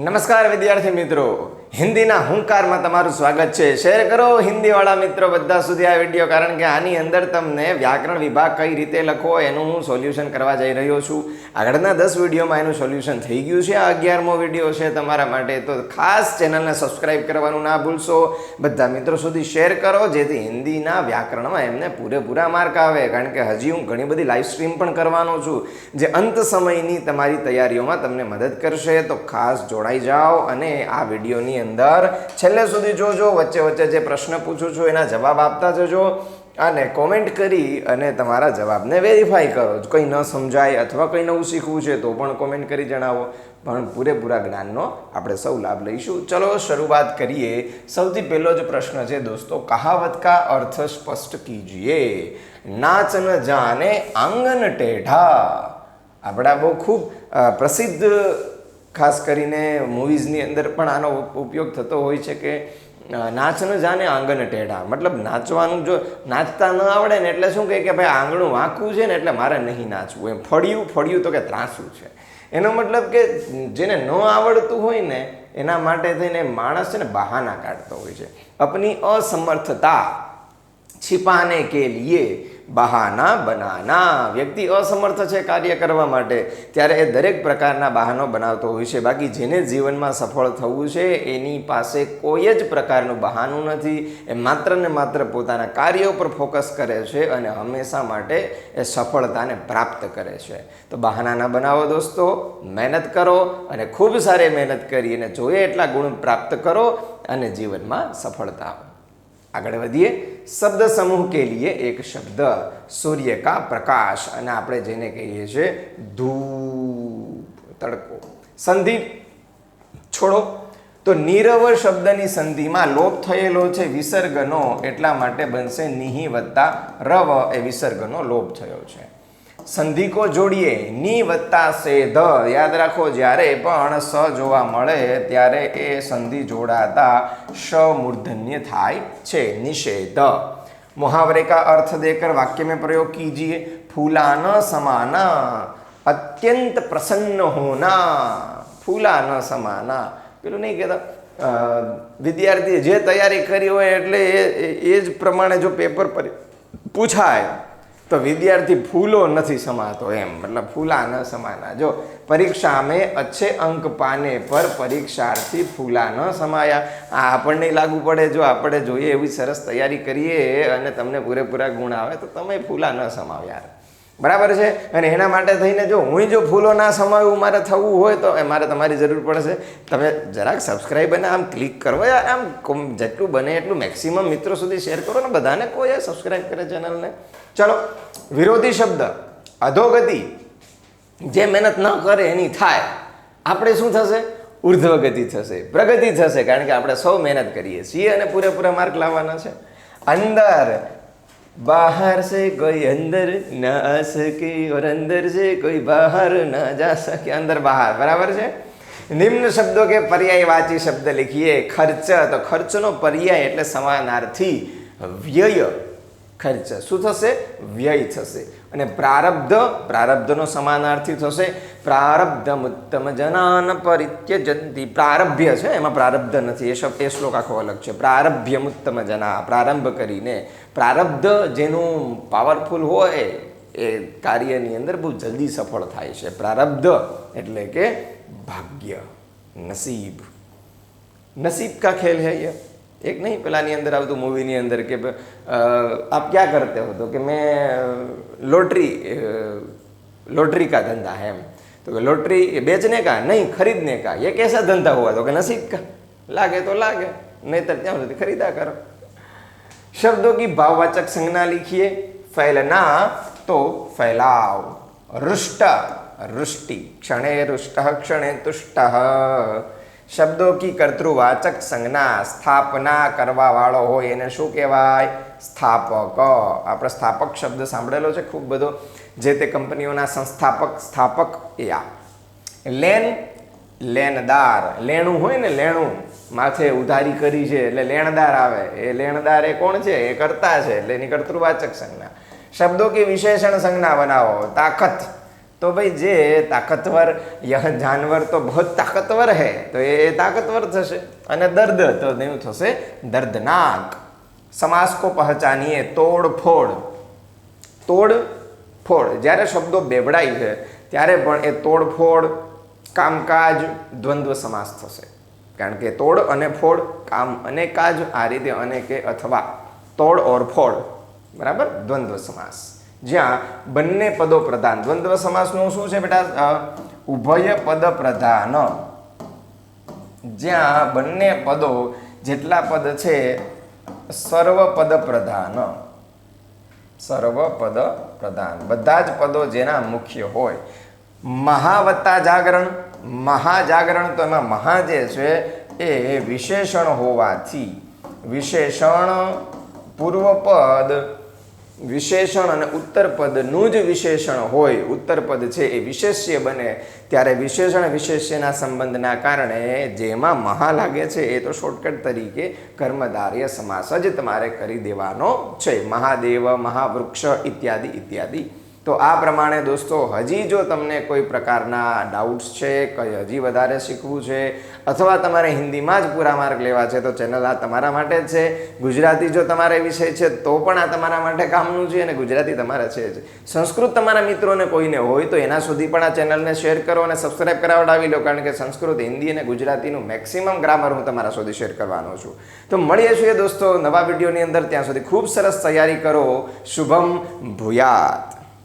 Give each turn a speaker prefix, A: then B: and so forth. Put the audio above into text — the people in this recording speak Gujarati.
A: નમસ્કાર વિદ્યાર્થી મિત્રો, હિન્દીના હુંકારમાં તમારું સ્વાગત છે. શેર કરો હિન્દીવાળા મિત્રો બધા સુધી આ વિડીયો, કારણ કે આની અંદર તમને વ્યાકરણ વિભાગ કઈ રીતે લખવો એનું હું સોલ્યુશન કરવા જઈ રહ્યો છું. આગળના 10 વિડીયોમાં એનું સોલ્યુશન થઈ ગયું છે. આ 11મો વિડીયો છે તમારા માટે, તો ખાસ ચેનલને સબસ્ક્રાઈબ કરવાનું ના ભૂલશો. બધા મિત્રો સુધી શેર કરો જેથી હિન્દીના વ્યાકરણમાં એમને પૂરેપૂરા માર્ક આવે, કારણ કે હજી હું ઘણી બધી લાઈવ સ્ટ્રીમ પણ કરવાનો છું જે અંત સમયની તમારી તૈયારીઓમાં તમને મદદ કરશે. તો ખાસ જોડાઈ જાઓ અને આ વિડીયોની અંદર છેલ્લે સુધી જોજો. વચ્ચે વચ્ચે જે પ્રશ્ન પૂછું છું એના જવાબ આપતા જજો અને કોમેન્ટ કરી અને તમારા જવાબને વેરીફાઈ કરો. કંઈ ન સમજાય અથવા કંઈ નવું શીખવું છે તો પણ કોમેન્ટ કરી જણાવો. પણ પૂરેપૂરા જ્ઞાનનો આપણે સૌ લાભ લઈશું. ચલો શરૂઆત કરીએ. સૌથી પહેલો જ પ્રશ્ન છે દોસ્તો, કહાવત કા અર્થ સ્પષ્ટ કીજીએ. નાચ ન જાને આંગન ટેઢા. આપણા બહુ ખૂબ પ્રસિદ્ધ, ખાસ કરીને મૂવીઝની અંદર પણ આનો ઉપયોગ થતો હોય છે કે નાચ ન જાને આંગણ ટેઢા. મતલબ નાચવાનું, જો નાચતા ન આવડે ને એટલે શું કહે કે ભાઈ આંગણું વાંકું છે ને એટલે મારે નહીં નાચવું. એમ ફળિયું તો કે ત્રાસું છે. એનો મતલબ કે જેને ન આવડતું હોય ને એના માટે થઈને માણસ છે ને બહાના કાઢતો હોય છે. અપની અસમર્થતા छिपाने के लिए બહાના બનાના. વ્યક્તિ અસમર્થ છે કાર્ય કરવા માટે ત્યારે એ દરેક પ્રકારના બહાનો બનાવતો હોય છે. બાકી જેને જીવનમાં સફળ થવું છે એની પાસે કોઈ જ પ્રકારનું બહાનું નથી. એ માત્ર ને માત્ર પોતાના કાર્ય ઉપર ફોકસ કરે છે અને હંમેશા માટે એ સફળતાને પ્રાપ્ત કરે છે. તો બહાના ન બનાવો દોસ્તો, મહેનત કરો અને ખૂબ સારી મહેનત કરી અને જોઈએ એટલા ગુણ પ્રાપ્ત કરો અને જીવનમાં સફળતા. આગળ વધીએ. શબ્દ સમૂહ કે લીએ એક શબ્દ, સૂર્ય કા પ્રકાશ. અને આપણે જેને કહીએ છીએ ધૂપ, તડકો. સંધિ છોડો તો નીરવ શબ્દની સંધિમાં લોપ થયેલો છે વિસર્ગનો, એટલા માટે બનશે નિહિ વત્તા રવ. એ વિસર્ગનો લોપ થયો છે. સંધિ કો જોડીએ ની વત્તા સેધ. યાદ રાખો, જ્યારે પણ સ જોવા મળે ત્યારે એ સંધિ જોડાતા શ મૂર્ધન્ય થાય છે. નિષેધ. मुहावरे का अर्थ देकर वाक्य में प्रयोग कीजिए. फूला न समाना, અત્યંત પ્રસન્ન હોના. ફૂલા ન સમાના, પેલું નહીં કહેતા વિદ્યાર્થીએ જે તૈયારી કરી હોય એટલે એ જ પ્રમાણે જો પેપર પર પૂછાય તો વિદ્યાર્થી ફૂલો નથી સમાતો, એમ મતલબ ફૂલા ન સમાના. જો પરીક્ષા में अच्छे अंक पाने पर परीक्षार्थी फूला न समाया. આ આપણને લાગુ પડે. જો આપણે જોઈએ એવી સરસ તૈયારી કરીએ અને તમને પૂરેપૂરા ગુણ આવે તો તમે ફૂલા ન સમાવ યાર, બરાબર છે. અને એના માટે થઈને જો ફૂલો ના સમાવું મારે થવું હોય તો મારે તમારી જરૂર પડશે. તમે જરાક સબસ્ક્રાઈબ અને આમ ક્લિક કરો યાર, આમ જેટલું બને એટલું મેક્સિમમ મિત્રો સુધી શેર કરો ને બધાને. કોઈ સબસ્ક્રાઈબ કરે ચેનલને. ચલો, વિરોધી શબ્દ અધોગતિ. જે મહેનત ન કરે એની થાય. આપણે શું થશે? ઉર્ધ્વગતિ થશે, પ્રગતિ થશે, કારણ કે આપણે સૌ મહેનત કરીએ છીએ અને પૂરેપૂરા માર્ક લાવવાના છે. અંદર, बाहर से कोई अंदर न आ सके और अंदर से कोई बाहर न जा सके. अंदर बाहर, बराबर છે. निम्न शब्दों के पर्यायवाची शब्द लिखिए. खर्च, तो खर्चનો પર્યાય એટલે સમાનાર્થી વ્યય. ખર્ચ શું થશે? વ્યય થશે. અને પ્રારબ્ધ, પ્રારબ્ધનો સમાનાર્થી થશે પ્રારબ્ધમ ઉત્તમ જનાન પરિત્યજંતી. પ્રારભ્ય છે, એમાં પ્રારબ્ધ નથી. એ શ્લોક આખો અલગ છે. પ્રારભ્યમ ઉત્તમ જના, પ્રારંભ કરીને. પ્રારબ્ધ જેનું પાવરફુલ હોય એ કાર્યની અંદર બહુ જલ્દી સફળ થાય છે. પ્રારબ્ધ એટલે કે ભાગ્ય, નસીબ. નસીબ કા ખેલ હૈ ये. एक नहीं, પેલાની અંદર આવતું મૂવીની અંદર કે आप क्या करते हो, तो कि मैं लॉटरी का धंधा है. तो लॉटरी बेचने का नहीं, खरीदने का. ये कैसा धंधा हुआ, तो कि नसीब का. लागे तो लागे, नहीं तो ત્યાં સુધી खरीदा करो. शब्दों की भाववाचक संज्ञा लिखिए. फैलना तो फैलाव. रुष्ट, रुष्टि. क्षणे रुष्ट, क्षणे तुष्ट. શબ્દો કી કર્તૃવાચક સંજ્ઞા. સ્થાપના કરવા વાળો હોય એને શું કહેવાય? સ્થાપક. આપણે સ્થાપક શબ્દ સાંભળેલો છે ખૂબ બધો. જે તે કંપનીઓના સંસ્થાપક, સ્થાપક. યા લેન, લેણદાર. લેણું હોય ને, લેણું માથે ઉધારી કરી છે એટલે લેણદાર આવે. એ લેણદાર એ કોણ છે? એ કર્તા છે, એટલે એની કર્તૃવાચક સંજ્ઞા. શબ્દો કી વિશેષણ સંજ્ઞા બનાવો. તાકત, तो भाई जे ताकतवर यह जानवर तो बहुत ताकतवर है तो ये ताकतवर थशे અને દર્દ તો એવું થશે દર્દનાક। समास को पहचानिए तोड़ फोड़। तोड़ फोड़ જ્યારે શબ્દો બેવડાય છે ત્યારે પણ એ તોડફોડ કામકાજ દ્વંદ્વ સમાસ થશે કારણ કે તોડ અને ફોડ કામ અને કાજ આ રીતે અને કે અથવા તોડ ઓર ફોડ બરાબર દ્વંદ્વ સમાસ જ્યાં બંને પદો પ્રધાન। દ્વંદ્વ સમાસનું શું છે બેટા ઉભય પદ પ્રધાન જ્યાં બંને પદો જેટલા પદ છે સર્વપદ પ્રધાન। સર્વપદ પ્રધાન બધા જ પદો જેના મુખ્ય હોય। મહાવત્તા જાગરણ મહાજાગરણ તો એમાં મહા જે છે એ વિશેષણ હોવાથી વિશેષણ પૂર્વપદ વિશેષણ અને ઉત્તરપદનું જ વિશેષણ હોય ઉત્તરપદ છે એ વિશેષ્ય બને ત્યારે વિશેષણ વિશેષ્યના સંબંધના કારણે જેમાં મહા લાગે છે એ તો શોર્ટકટ તરીકે કર્મધારય સમાસ જ તમારે કરી દેવાનો છે। મહાદેવ મહાવૃક્ષ ઇત્યાદિ ઇત્યાદિ। તો આ પ્રમાણે દોસ્તો હજી જો તમને કોઈ પ્રકારના ડાઉટ્સ છે કંઈ હજી વધારે શીખવું છે અથવા તમારે હિન્દીમાં જ પૂરા માર્ક લેવા છે તો ચેનલ આ તમારા માટે જ છે। ગુજરાતી જો તમારે વિષય છે તો પણ આ તમારા માટે કામનું છે અને ગુજરાતી તમારે છે જ। સંસ્કૃત તમારા મિત્રોને કોઈને હોય તો એના સુધી પણ આ ચેનલને શેર કરો અને સબસ્ક્રાઈબ કરાવડાવી લો કારણ કે સંસ્કૃત હિન્દી અને ગુજરાતીનું મેક્સિમમ ગ્રામર હું તમારા સુધી શેર કરવાનો છું। તો મળીએ છીએ દોસ્તો નવા વિડીયોની અંદર, ત્યાં સુધી ખૂબ સરસ તૈયારી કરો। શુભમ ભૂયાત।